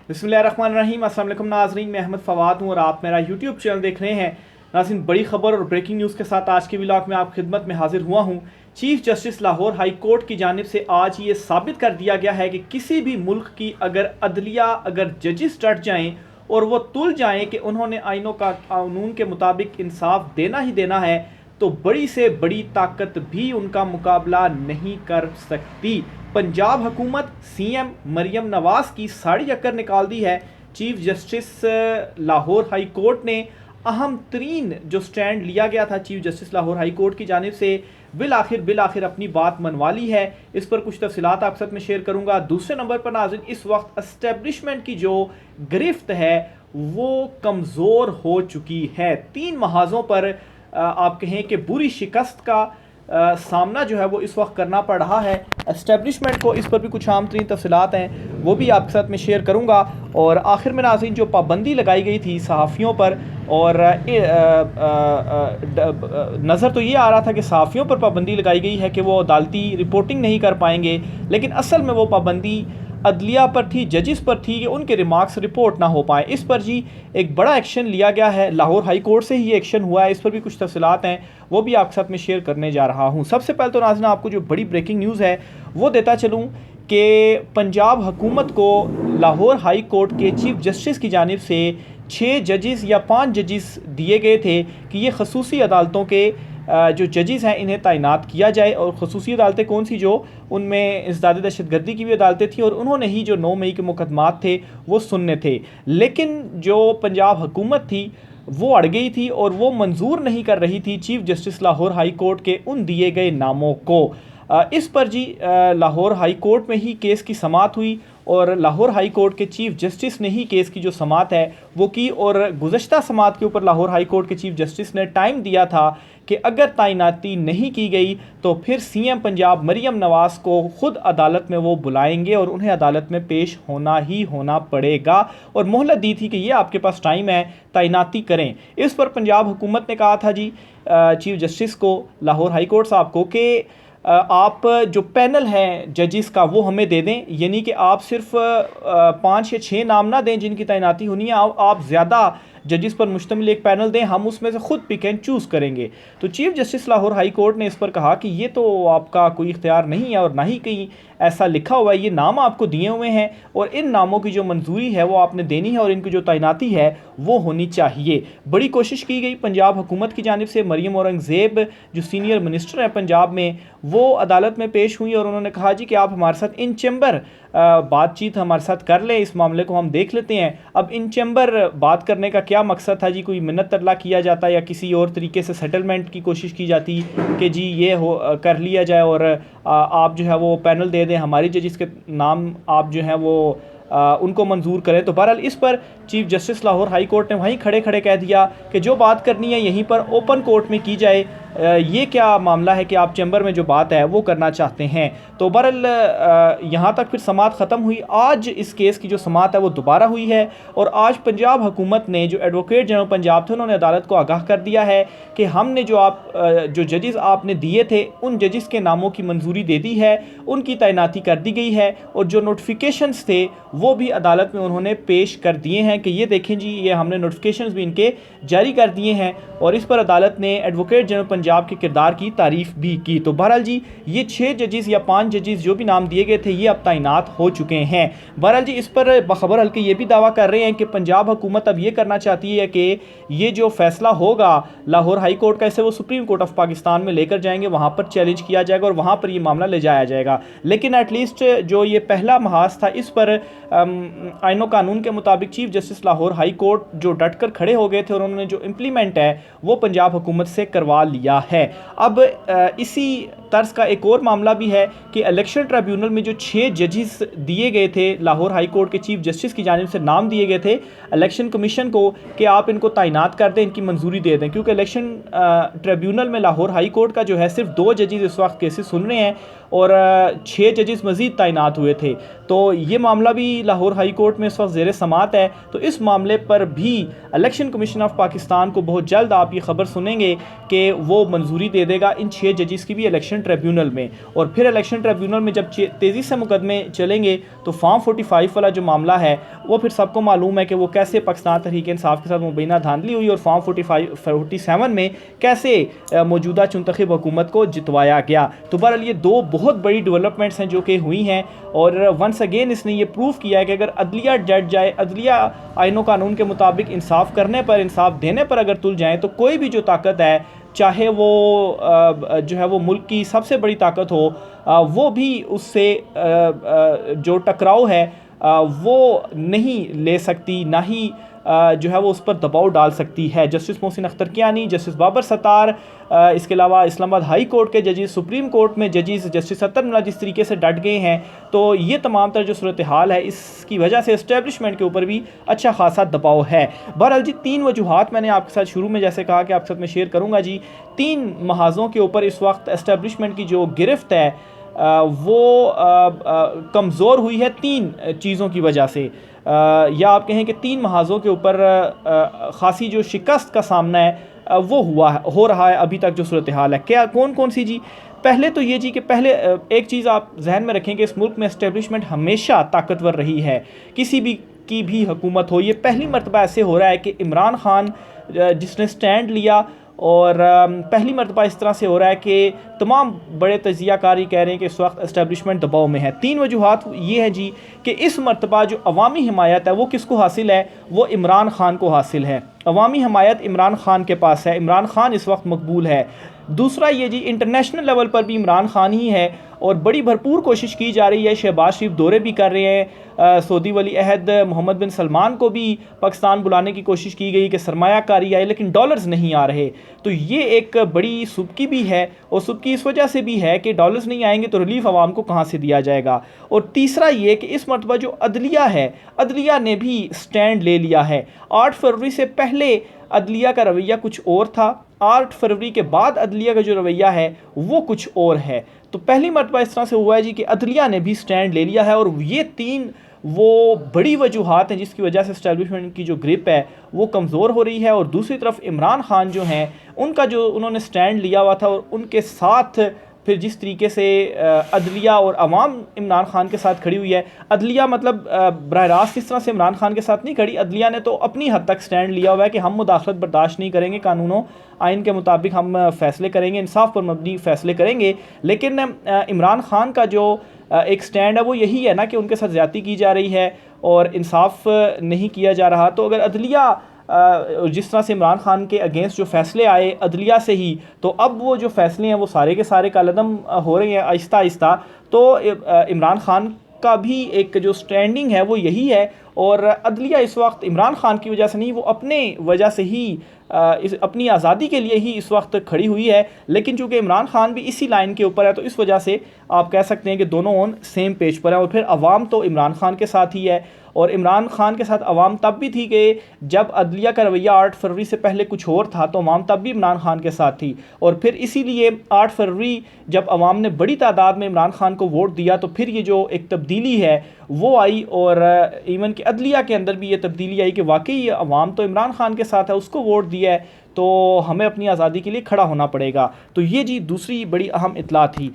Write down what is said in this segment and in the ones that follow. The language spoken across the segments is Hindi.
बिस्मिल्लाहिर्रहमानिर्रहीम। अस्सलाम वालेकुम नाज़रीन, मैं अहमद फ़वाद हूँ और आप मेरा यूट्यूब चैनल देख रहे हैं। नाज़रीन, बड़ी खबर और ब्रेकिंग न्यूज़ के साथ आज के व्लॉग में आप खिदमत में हाजिर हुआ हूँ। Chief justice Lahore high court की जानिब से आज ये साबित कर दिया गया है कि किसी भी मुल्क की अगर अदलिया, अगर जजिस डट जाएँ और वो तुल जाएँ कि उन्होंने आइनों का कानून के मुताबिक इंसाफ देना ही देना है, तो बड़ी से बड़ी ताकत भी उनका मुकाबला नहीं कर सकती। पंजाब हुकूमत सीएम मरियम नवाज की साड़ी अक्कर निकाल दी है। Chief justice Lahore high court ने अहम तरीन जो स्टैंड लिया गया था chief justice Lahore high court की जानिब से बिल आखिर अपनी बात मनवा ली है। इस पर कुछ तफसीलात आपके साथ में शेयर करूंगा। दूसरे नंबर पर नाज़रीन, इस वक्त एस्टेब्लिशमेंट की जो गिरफ्त है वो कमज़ोर हो चुकी है। 3 महाजों पर आप कहें कि बुरी शिकस्त का सामना जो है वो इस वक्त करना पड़ रहा है एस्टेब्लिशमेंट को। इस पर भी कुछ आम तरीन तफसीलात हैं, वो भी आपके साथ में शेयर करूंगा। और आखिर में नाज़रीन, जो पाबंदी लगाई गई थी सहाफ़ियों पर, और नज़र तो ये आ रहा था कि सहाफ़ियों पर पाबंदी लगाई गई है कि वो अदालती रिपोर्टिंग नहीं कर पाएंगे, लेकिन असल में वो पाबंदी अदलिया पर थी, जजिस पर थी कि उनके रिमार्क्स रिपोर्ट ना हो पाए। इस पर जी एक बड़ा एक्शन लिया गया है, लाहौर हाई कोर्ट से ही एक्शन हुआ है। इस पर भी कुछ तफसीलात हैं, वो भी आपके साथ में शेयर करने जा रहा हूँ। सबसे पहले तो नाज़रीन, आपको जो बड़ी ब्रेकिंग न्यूज़ है वो देता चलूँ कि पंजाब हुकूमत को लाहौर हाई कोर्ट के चीफ जस्टिस की जानिब से 6 जजिस या 5 जजिस दिए गए थे कि ये खसूसी अदालतों के जो जजिस हैं इन्हें तैनात किया जाए। और खसूसी अदालतें कौन सी, जो उनमें इंसदाद दहशतगर्दी की भी अदालतें थी और उन्होंने ही जो 9 मई के मुकदमात थे वो सुनने थे। लेकिन जो पंजाब हुकूमत थी वो अड़ गई थी और वो मंजूर नहीं कर रही थी chief justice Lahore high court के उन दिए गए नामों को। इस पर जी लाहौर हाई कोर्ट में ही केस की समाअत हुई और लाहौर हाई कोर्ट के चीफ जस्टिस ने ही केस की जो समाअत है वो की। और गुज़श्ता समाअत के ऊपर लाहौर हाई कोर्ट के चीफ जस्टिस ने टाइम दिया था कि अगर तैनाती नहीं की गई तो फिर सीएम पंजाब मरियम नवाज को खुद अदालत में वो बुलाएंगे और उन्हें अदालत में पेश होना ही होना पड़ेगा। और मोहलत दी थी कि ये आपके पास टाइम है, तैनाती करें। इस पर पंजाब हुकूमत ने कहा था जी चीफ जस्टिस को, लाहौर हाई कोर्ट साहब को, कि आप जो पैनल है जजिस का वो हमें दे दें, यानी कि आप सिर्फ 5 या 6 नाम ना दें जिनकी तैनाती होनी है, आप ज़्यादा जजिस पर मुश्तमिल एक पैनल दें, हम उसमें से खुद पिक एंड चूज़ करेंगे। तो chief justice Lahore high court ने इस पर कहा कि ये तो आपका कोई इख्तियार नहीं है और ना ही कहीं ऐसा लिखा हुआ है, ये नाम आपको दिए हुए हैं और इन नामों की जो मंजूरी है वो आपने देनी है और इनकी जो तैनाती है वो होनी चाहिए। बड़ी कोशिश की गई पंजाब हुकूमत की जानिब से। मरियम औरंगज़ेब जो सीनियर मिनिस्टर हैं पंजाब में, वो अदालत में पेश हुई और उन्होंने कहा जी कि आप हमारे साथ इन चैम्बर बातचीत हमारे साथ कर लें, इस मामले को हम देख लेते हैं। अब इन चैम्बर बात करने का क्या मकसद था जी? कोई मिन्नत तरला किया जाता या किसी और तरीके से सेटलमेंट की कोशिश की जाती कि जी ये हो कर लिया जाए और आप जो है वो पैनल दे दें, हमारी जजिस के नाम आप जो हैं वो उनको मंजूर करें। तो बहरहाल इस पर chief justice Lahore high court ने वहीं खड़े खड़े कह दिया कि जो बात करनी है यहीं पर ओपन कोर्ट में की जाए। ये क्या मामला है कि आप चैम्बर में जो बात है वो करना चाहते हैं? तो बहरहाल यहाँ तक फिर समाअत ख़त्म हुई। आज इस केस की जो समाअत है वो दोबारा हुई है और आज पंजाब हुकूमत ने, जो एडवोकेट जनरल पंजाब थे, उन्होंने अदालत को आगाह कर दिया है कि हमने जो जजिस आपने दिए थे उन जजिस के नामों की मंजूरी दे दी है, उनकी तैनाती कर दी गई है और जो नोटिफिकेशंस थे वो भी अदालत में उन्होंने पेश कर दिए हैं कि ये देखें जी, ये हमने नोटिफिकेशंस भी इनके जारी कर दिए हैं। और इस पर अदालत ने एडवोकेट जनरल पंजाब के किरदार की तारीफ भी की। तो बहरहाल जी ये 6 जजिस या 5 जजिस जो भी नाम दिए गए थे ये अब तैनात हो चुके हैं। बहरहाल जी इस पर बखबर हल्के ये भी दावा कर रहे हैं कि पंजाब हुकूमत अब ये करना चाहती है कि ये जो फैसला होगा लाहौर हाई कोर्ट का, इसे वो सुप्रीम कोर्ट ऑफ पाकिस्तान में लेकर जाएंगे, वहाँ पर चैलेंज किया जाएगा और वहाँ पर ये मामला ले जाया जाएगा। लेकिन एटलीस्ट जो ये पहला महाज था इस पर आइनो कानून के मुताबिक chief justice Lahore high court जो डट कर खड़े हो गए थे और उन्होंने जो इम्प्लीमेंट है वो पंजाब हुकूमत से करवा लिया है। अब इसी तर्ज का एक और मामला भी है कि इलेक्शन ट्रिब्यूनल में जो 6 जजिस दिए गए थे लाहौर हाई कोर्ट के चीफ जस्टिस की जानिब से, नाम दिए गए थे इलेक्शन कमीशन को कि आप इनको तैनात कर दें, इनकी मंजूरी दे दें, क्योंकि इलेक्शन ट्रिब्यूनल में लाहौर हाई कोर्ट का जो है सिर्फ 2 जजिस इस वक्त केसेस सुन रहे हैं और 6 जजिस मजीद तैनात हुए थे। तो ये मामला भी लाहौर हाई कोर्ट में इस वक्त ज़ेर समाअत है। तो इस मामले पर भी इलेक्शन कमीशन ऑफ पाकिस्तान को बहुत जल्द आप ये खबर सुनेंगे कि वो मंजूरी दे देगा इन 6 जजिस की भी इलेक्शन इलेक्शन ट्रिब्यूनल में, और फिर इलेक्शन ट्रिब्यूनल में जब तेज़ी से मुकदमे चलेंगे तो फॉर्म 45 वाला जो मामला है वो फिर सबको मालूम है कि वो कैसे पाकिस्तान तहरीक इंसाफ के साथ मुबैना धांधली हुई और फॉर्म 47 में कैसे मौजूदा चुनतखब हुकूमत को जितवाया गया। तो बहरहाल ये दो बहुत बड़ी डेवलपमेंट्स हैं जो कि हुई हैं, और वंस अगेन इसने ये प्रूव किया है कि अगर अदलिया डट जाए, अदलिया आईन कानून के मुताबिक इंसाफ करने पर, इंसाफ देने पर अगर तुल जाए, तो कोई भी जो ताकत है, चाहे वो जो है वो मुल्क की सबसे बड़ी ताकत हो, वो भी उससे जो टकराव है वो नहीं ले सकती, ना ही जो है वो उस पर दबाव डाल सकती है। जस्टिस मोहसिन अख्तर कियानी, जस्टिस बाबर सत्तार, इसके अलावा इस्लामाबाद हाई कोर्ट के जजेस, सुप्रीम कोर्ट में जजेस, जस्टिस अतर मुल्ला जिस तरीके से डट गए हैं, तो ये तमाम तरह जो सूरत हाल है इसकी वजह से इस्टेब्लिशमेंट के ऊपर भी अच्छा खासा दबाव है। बहरहाल जी 3 वजूहात मैंने आपके साथ शुरू में जैसे कहा कि आपके साथ मैं शेयर करूँगा जी। 3 महाज़ों के ऊपर इस वक्त इस्टेब्लिशमेंट की जो गिरफ्त है वो कमज़ोर हुई है 3 चीज़ों की वजह से, या आप कहें कि 3 महाज़ों के ऊपर ख़ासी जो शिकस्त का सामना है वो हो रहा है अभी तक जो सूरत हाल है। क्या कौन कौन सी जी? पहले तो ये जी कि पहले एक चीज़ आप जहन में रखें कि इस मुल्क में इस्टेब्लिशमेंट हमेशा ताकतवर रही है, किसी भी की भी हुकूमत हो। ये पहली मरतबा ऐसे हो रहा है कि इमरान खान जिसने स्टैंड लिया, और पहली मरतबा इस तरह से हो रहा है कि तमाम बड़े तजियाकारी कह रहे हैं कि इस वक्त इस्टेब्लिशमेंट दबाव में है। 3 वजूहात ये हैं जी कि इस मरतबा जो अवामी हिमायत है वो किसको हासिल है? वो इमरान खान को हासिल है। अवामी हिमायत इमरान खान के पास है, इमरान खान इस वक्त मकबूल है। दूसरा ये जी इंटरनेशनल लेवल पर भी इमरान खान ही है, और बड़ी भरपूर कोशिश की जा रही है। शहबाज शरीफ दौरे भी कर रहे हैं, सऊदी वली अहद मोहम्मद बिन सलमान को भी पाकिस्तान बुलाने की कोशिश की गई कि सरमायाकारी आए, लेकिन डॉलर्स नहीं आ रहे। तो ये एक बड़ी सुबकी भी है, और सुबकी इस वजह से भी है कि डॉलर्स नहीं आएंगे तो रिलीफ आवाम को कहाँ से दिया जाएगा। और तीसरा ये कि इस मरतबा जो अदलिया है, अदलिया ने भी स्टैंड ले लिया है। 8 फरवरी से पहले अदलिया का रवैया कुछ और था, 8 फरवरी के बाद अदलिया का जो रवैया है वो कुछ और है। तो पहली मरतबा इस तरह से हुआ है जी कि अदलिया ने भी स्टैंड ले लिया है, और ये 3 वो बड़ी वजूहात हैं जिसकी वजह से इस्टेब्लिशमेंट की जो ग्रिप है वो कमज़ोर हो रही है। और दूसरी तरफ इमरान खान जो हैं, उनका जो उन्होंने स्टैंड लिया हुआ था, और उनके साथ फिर जिस तरीके से अदलिया और अवाम इमरान खान के साथ खड़ी हुई है, अदलिया मतलब बराह रास्त इस तरह से इमरान खान के साथ नहीं खड़ी, अदलिया ने तो अपनी हद तक स्टैंड लिया हुआ है कि हम मुदाखलत बर्दाश्त नहीं करेंगे, कानूनों आइन के मुताबिक हम फ़ैसले करेंगे, इंसाफ पर मबनी फ़ैसले करेंगे। लेकिन इमरान खान का जो एक स्टैंड है वो यही है ना कि उनके साथ ज़्यादती की जा रही है और इंसाफ नहीं किया जा रहा। तो अगर अदलिया जिस तरह से इमरान खान के अगेंस्ट जो फ़ैसले आए अदलिया से ही, तो अब वो जो फ़ैसले हैं वो सारे के सारे कालदम हो रहे हैं आहिस्ता आहिस्ता। तो इमरान खान का भी एक जो स्टैंडिंग है वो यही है, और अदलिया इस वक्त इमरान खान की वजह से नहीं, वो अपने वजह से ही अपनी आज़ादी के लिए ही इस वक्त खड़ी हुई है। लेकिन चूँकि इमरान खान भी इसी लाइन के ऊपर है, तो इस वजह से आप कह सकते हैं कि दोनों ऑन सेम पेज पर है। और फिर अवाम तो इमरान खान के साथ ही है, और इमरान खान के साथ अवाम तब भी थी कि जब अदलिया का रवैया 8 फरवरी से पहले कुछ और था, तो अवाम तब भी इमरान खान के साथ थी। और फिर इसीलिए 8 फरवरी जब अवाम ने बड़ी तादाद में इमरान खान को वोट दिया, तो फिर ये जो एक तब्दीली है वो आई, और इवन कि अदलिया के अंदर भी ये तब्दीली आई कि वाकई अवाम तो इमरान खान के साथ है, उसको वोट दिया है, तो हमें अपनी आज़ादी के लिए खड़ा होना पड़ेगा। तो ये जी दूसरी बड़ी अहम इत्तला थी।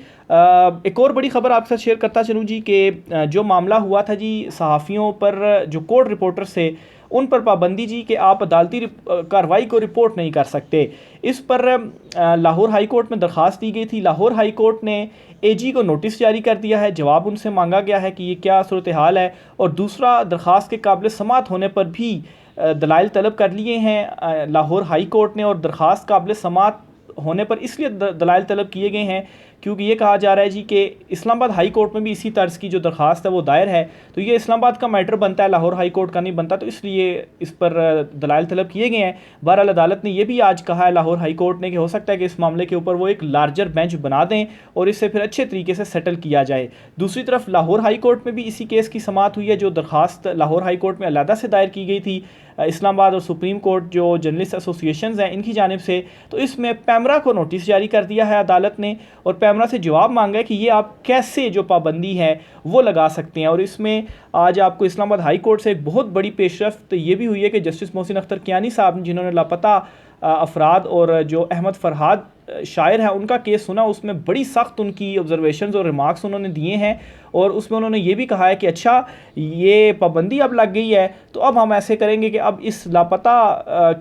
एक और बड़ी ख़बर आपके साथ शेयर करता चलूँ जी कि जो मामला हुआ था जी सहाफ़ियों पर, जो कोर्ट रिपोर्टर्स थे उन पर पाबंदी जी कि आप अदालती कार्रवाई को रिपोर्ट नहीं कर सकते। इस पर लाहौर हाई कोर्ट में दरख्वास्त दी गई थी। लाहौर हाई कोर्ट ने एजी को नोटिस जारी कर दिया है, जवाब उनसे मांगा गया है कि ये क्या सूरत हाल है। और दूसरा, दरख्वास्त के काबिल समात होने पर भी दलाइल तलब कर लिए हैं लाहौर हाई कोर्ट ने, और दरख्वास्त काबिल समात होने पर इसलिए दलाइल तलब किए गए हैं क्योंकि ये कहा जा रहा है जी कि इस्लामाबाद हाई कोर्ट में भी इसी तर्ज की जो दरख्वास्त है वो दायर है, तो ये इस्लामाबाद का मैटर बनता है, लाहौर हाई कोर्ट का नहीं बनता, तो इसलिए इस पर दलाइल तलब किए गए हैं। बहरहाल अदालत ने यह भी आज कहा है लाहौर हाई कोर्ट ने कि हो सकता है कि इस मामले के ऊपर वो एक लार्जर बेंच बना दें और इससे फिर अच्छे तरीके से सेटल किया जाए। दूसरी तरफ लाहौर हाई कोर्ट में भी इसी केस की समाअत हुई है, जो दरख्वास्त लाहौर हाई कोर्ट में अलहदा से दायर की गई थी इस्लामाबाद और सुप्रीम कोर्ट जो जर्नलिस्ट एसोसिएशंस हैं इनकी जानिब से। तो इसमें पैमरा को नोटिस जारी कर दिया है अदालत ने, और पैमरा से जवाब मांगा है कि ये आप कैसे जो पाबंदी है वो लगा सकते हैं। और इसमें आज आपको इस्लामाबाद हाई कोर्ट से एक बहुत बड़ी पेशरफ्त ये भी हुई है कि जस्टिस मोहसिन अख्तर कियानी साहब जिन्होंने लापता अफराद और जो अहमद फरहाद शायर है उनका केस सुना, उसमें बड़ी सख्त उनकी ऑब्जर्वेशंस और रिमार्क्स उन्होंने दिए हैं और उसमें उन्होंने ये भी कहा है कि अच्छा ये पाबंदी अब लग गई है तो अब हम ऐसे करेंगे कि अब इस लापता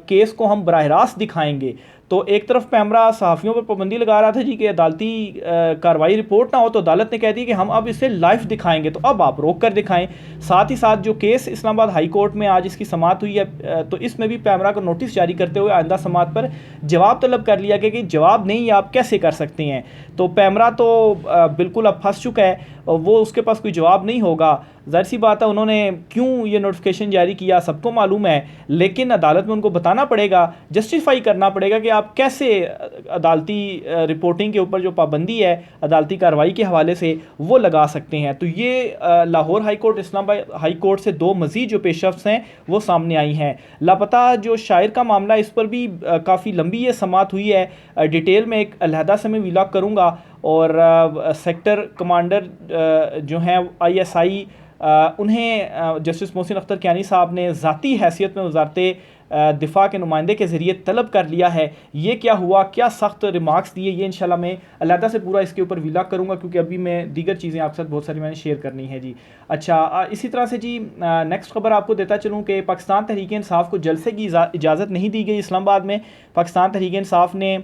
केस को हम बराह रास्त दिखाएंगे। तो एक तरफ पैमरा सहाफ़ियों पर पाबंदी लगा रहा था जी कि अदालती कार्रवाई रिपोर्ट ना हो, तो अदालत ने कह दी कि हम अब इसे लाइव दिखाएंगे, तो अब आप रोक कर दिखाएं। साथ ही साथ जो केस इस्लामाबाद हाई कोर्ट में आज इसकी समाअत हुई है तो इसमें भी पैमरा को नोटिस जारी करते हुए आइंदा समाअत पर जवाब तलब कर लिया गया कि जवाब नहीं आप कैसे कर सकते हैं। तो पैमरा तो बिल्कुल अब फंस चुका है, वो उसके पास कोई जवाब नहीं होगा। ज़ाहिर सी बात है उन्होंने क्यों ये नोटिफिकेशन जारी किया सबको मालूम है, लेकिन अदालत में उनको बताना पड़ेगा, जस्टिफाई करना पड़ेगा कि आप कैसे अदालती रिपोर्टिंग के ऊपर जो पाबंदी है अदालती कार्रवाई के हवाले से वो लगा सकते हैं। तो ये Lahore high court, Islamabad high court से दो मज़ीद जो पेशरफ्त हैं वो सामने आई हैं। लापता जो शायर का मामला, इस पर भी काफ़ी लंबी ये समाअत हुई है, डिटेल में एक अलहदा से मैं व्लॉग करूँगा। और सेक्टर कमांडर जो हैं ISI उन्हें जस्टिस मोहसिन अख्तर कियानी साहब ने ज़ाती हैसियत में वज़ारत दिफा के नुमाइंदे के ज़रिए तलब कर लिया है। ये क्या हुआ, क्या सख्त रिमार्क्स दिए, ये इंशाल्लाह मैं अलहदा से पूरा इसके ऊपर व्लॉग करूँगा क्योंकि अभी मैं दीगर चीज़ें आपके साथ बहुत सारी मैंने शेयर करनी है जी। अच्छा, इसी तरह से जी नेक्स्ट खबर आपको देता चलूँ कि पाकिस्तान तहरीक इंसाफ को जलसे की इजाज़त नहीं दी गई। इस्लामाबाद में पाकिस्तान तहरीक इंसाफ ने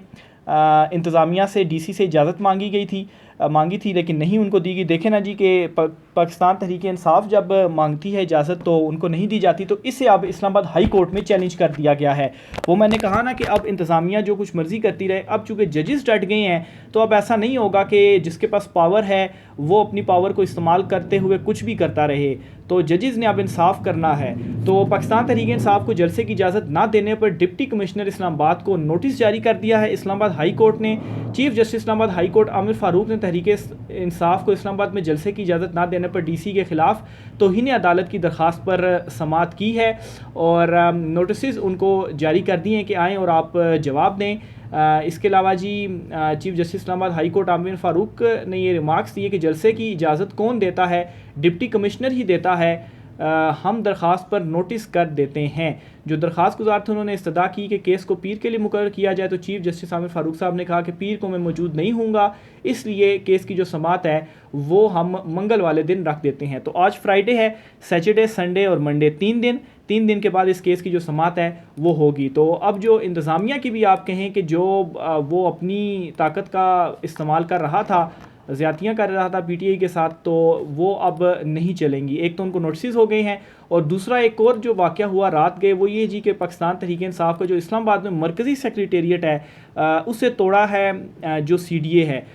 इंतज़ामिया से DC से इजाज़त मांगी थी लेकिन नहीं उनको दी गई। देखें ना जी कि पाकिस्तान तहरीक इंसाफ जब मांगती है इजाज़त तो उनको नहीं दी जाती, तो इसे अब इस्लामाबाद हाई कोर्ट में चैलेंज कर दिया गया है। वो मैंने कहा ना कि अब इंतज़ामिया जो कुछ मर्ज़ी करती रहे, अब चूँकि जजेस डट गए हैं तो अब ऐसा नहीं होगा कि जिसके पास पावर है वो अपनी पावर को इस्तेमाल करते हुए कुछ भी करता रहे, तो जजेस ने अब इंसाफ करना है। तो पाकिस्तान तहरीक इंसाफ को जलसे की इजाज़त ना देने पर डिप्टी कमिश्नर इस्लामाबाद को नोटिस जारी कर दिया है इस्लामाबाद हाई कोर्ट ने। Chief justice Islamabad high court Aamir Farooq ने तहरीक इंसाफ को इस्लामाबाद में जलसे की इजाज़त ना देने पर DC के ख़िलाफ़ तौहीन अदालत की दरख्वास्त पर समाअत की है और नोटिस उनको जारी कर दिए हैं कि आएँ और आप जवाब दें। इसके अलावा जी chief justice Islamabad high court Aamir Farooq ने ये रिमार्क्स दिए कि जलसे की इजाज़त कौन देता है, डिप्टी कमिश्नर ही देता है, हम दरख्वास्त पर नोटिस कर देते हैं। जो दरख्वास्त गुजार थे उन्होंने इस्तदा की कि केस को पीर के लिए मुकर्रर किया जाए, तो चीफ जस्टिस आमिर फारूक साहब ने कहा कि पीर को मैं मौजूद नहीं हूँगा, इसलिए केस की जो समाअत है वो हम मंगल वाले दिन रख देते हैं। तो आज फ्राइडे है, सैटरडे, संडे और मंडे 3 दिन के बाद इस केस की जो समाअत है वो होगी। तो अब जो इंतज़ामिया की भी आप कहें कि जो वो अपनी ताकत का इस्तेमाल कर रहा था, ज़्यादतियाँ कर रहा था PTI के साथ, तो वो अब नहीं चलेंगी। एक तो उनको नोटिस हो गए हैं और दूसरा एक और जो वाक़या हुआ रात गए वो ये जी कि पाकिस्तान तहरीक इंसाफ का जो इस्लामाबाद में मरकज़ी सेक्रेटेरिएट है उसे तोड़ा है जो CDA है।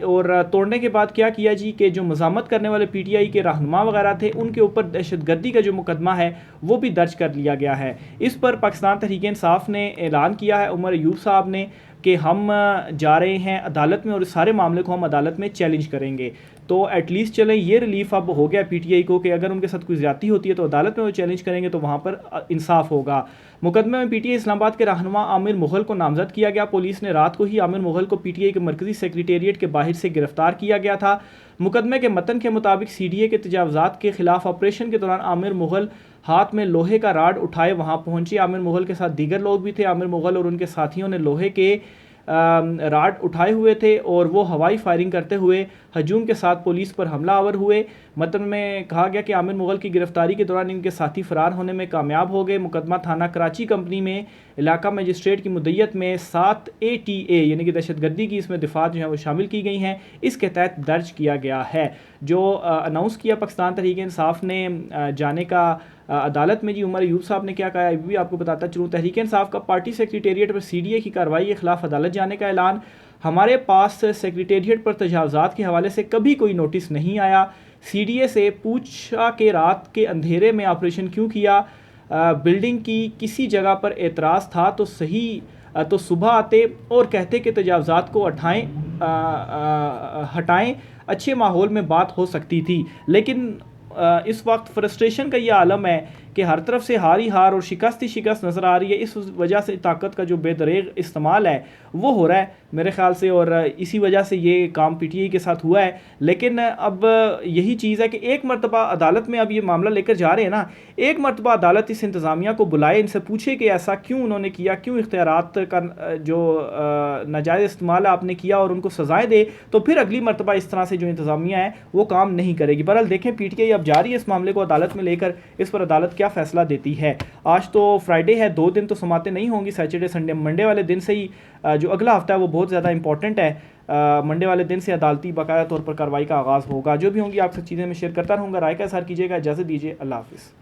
और तोड़ने के बाद क्या किया जी कि जो मज़ामत करने वाले PTI के रहनुमा वगैरह थे उनके ऊपर दहशतगर्दी का जो मुकदमा है वो भी दर्ज कर लिया गया है। इस पर पाकिस्तान तहरीक इंसाफ ने ऐलान किया है, उमर अयूब साहब ने, कि हम जा रहे हैं अदालत में और इस सारे मामले को हम अदालत में चैलेंज करेंगे। तो एटलीस्ट चलें ये रिलीफ अब हो गया PTI को कि अगर उनके साथ कोई ज़्यादती होती है तो अदालत में वो चैलेंज करेंगे तो वहाँ पर इंसाफ होगा। मुकदमे में PTI इस्लामाबाद के रहनुमा आमिर मुग़ल को नामज़द किया गया। पुलिस ने रात को ही आमिर मुग़ल को PTI के मरकज़ी सेक्रेटेरिएट के बाहर से गिरफ़्तार किया गया था। मुकदमे के मतन के मुताबिक CDA के तजावज़ात के ख़िलाफ़ ऑपरेशन के दौरान आमिर मुग़ल हाथ में लोहे का राड उठाए वहाँ पहुँचे। आमिर मुग़ल के साथ दीगर लोग भी थे। आमिर मुग़ल और उनके साथियों ने लोहे के राड उठाए हुए थे और वो हवाई फायरिंग करते हुए हजूम के साथ पुलिस पर हमलावर हुए। मतलब में कहा गया कि आमिर मुग़ल की गिरफ्तारी के दौरान इनके साथी फ़रार होने में कामयाब हो गए। मुकदमा थाना कराची कंपनी में इलाका मजिस्ट्रेट की मुद्दत में 7 ATA यानी कि दहशतगर्दी की इसमें दिफात जो है वो शामिल की गई हैं, इसके तहत दर्ज किया गया है। जो अनाउंस किया पाकिस्तान तहरीक इंसाफ ने जाने का अदालत में जी, उमर अयूब साहब ने क्या कहा है भी आपको बताता चलूँ। तहरीक इंसाफ का पार्टी सेक्रेटेरिएट पर CDA की कार्रवाई के ख़िलाफ़ अदालत जाने का ऐलान। हमारे पास सेक्रेटेरिएट पर तजावज़ात के हवाले से कभी कोई नोटिस नहीं आया। CDA से पूछा कि रात के अंधेरे में ऑपरेशन क्यों किया, बिल्डिंग की किसी जगह पर एतराज़ था तो सही तो सुबह आते और कहते कि तजावज़ात को हटाएं, अच्छे माहौल में बात हो सकती थी। लेकिन इस वक्त फ्रस्ट्रेशन का ये आलम है कि हर तरफ से हार ही हार और शिकस्त ही शिकस्त नज़र आ रही है। इस वजह से ताकत का जो बेदरेग इस्तेमाल है वो हो रहा है मेरे ख्याल से, और इसी वजह से ये काम पीटीआई के साथ हुआ है। लेकिन अब यही चीज़ है कि एक मरतबा अदालत में अब ये मामला लेकर जा रहे हैं ना, एक मरतबा अदालत इस इंतज़ामिया को बुलाए, इनसे पूछे कि ऐसा क्यों उन्होंने किया, क्यों इख्तियारात का जो नाजायज़ इस्तेमाल आपने किया, और उनको सज़ाएँ दे, तो फिर अगली मरतबा इस तरह से जो इंतज़ामिया है वो काम नहीं करेगी। बहरहाल देखें पीटीआई अब जा रही है इस मामले को अदालत में लेकर, इस पर अदालत क्या फ़ैसला देती है। आज तो फ्राइडे है, 2 दिन तो समातें नहीं होंगी, सैटरडे संडे, मंडे वाले दिन से ही जो अगला हफ्ता है वो बहुत ज़्यादा इंपॉर्टेंट है। मंडे वाले दिन से अदालती बाकायदा तौर पर कार्रवाई का आगाज़ होगा। जो भी होंगी आपसे चीज़ें मैं शेयर करता रहूँगा। राय का इज़हार कीजिएगा। इजाज़त दीजिए। अल्लाह हाफ़िज़।